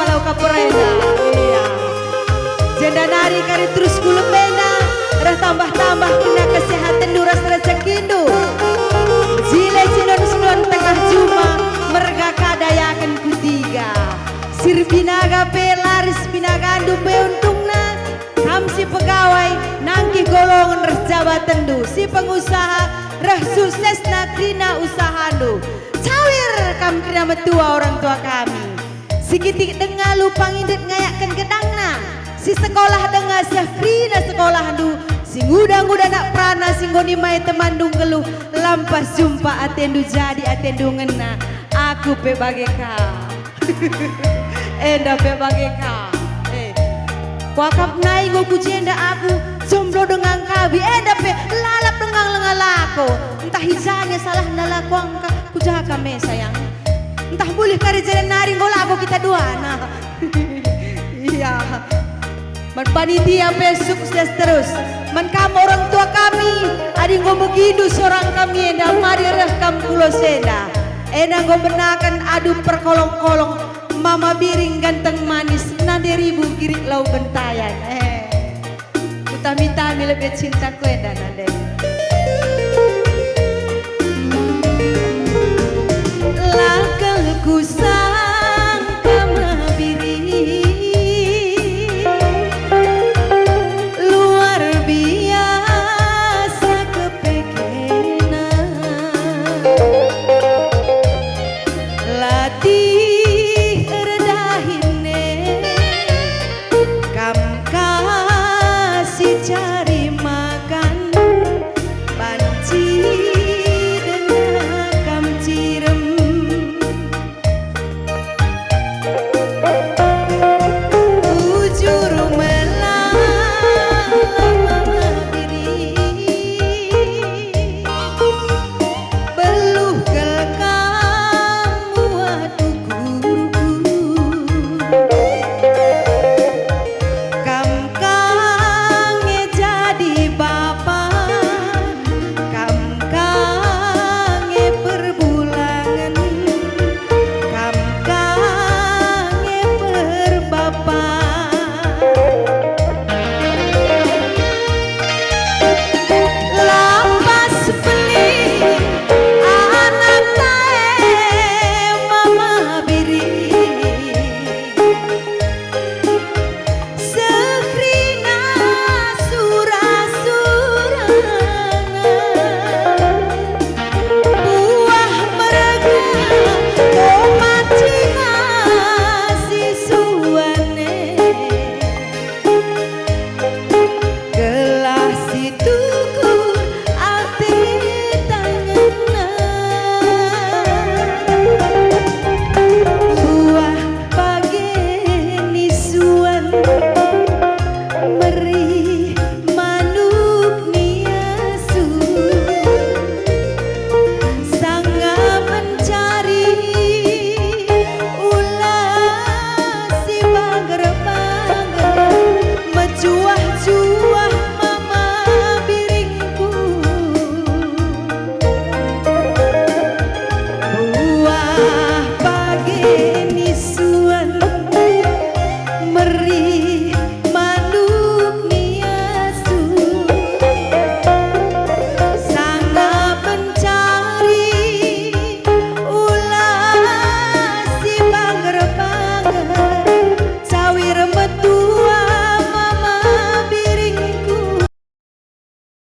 palau kapurena. Iya. Jenda nari kari terus gulu pena. Rah tambah-tambah kena kesehatan duras rezekindu. Zile sinon-sinon tengah juma merga kadayakan kutiga. Sir binaga pelaris binagandu beuntungna. Kam si pegawai nangki golongan res jabatan du. Si pengusaha rah sukses na krina usahandu. Cawir kam krina metua orang tua kami. Si kitik dengar lupa ngindit ngayakkan gedangna. Si sekolah dengar sefrina sekolah du. Si nguda-nguda nak prana si ngoni mai temandung geluh. Lampas jumpa atendu jadi atendu ngena. Aku pe bageka. Enda pe bageka. Wakap nai ngoku jenda aku jomblo dengan kabi enda pe lalap dengan lengan lako. Entah hijanya salah nalaku angka kujaga me sayang. Entah boleh kari jalan nari ngolako kita dua nah. Iya. Man panitia pe sukses terus. Man kamu orang tua kami adi ngomong begitu seorang kami enda mari rekam kulo senda. Enda ngomenakan adu perkolong-kolong. Mama biring ganteng manis nade ribu kiri lau bentayan. Utami-tami lebih cinta ku enda nade. Lakelku sangka mabiri luar biasa kepekena latih cari makan panci dengan kam cirem ujur melabiri beluh kamu aduku gelas itu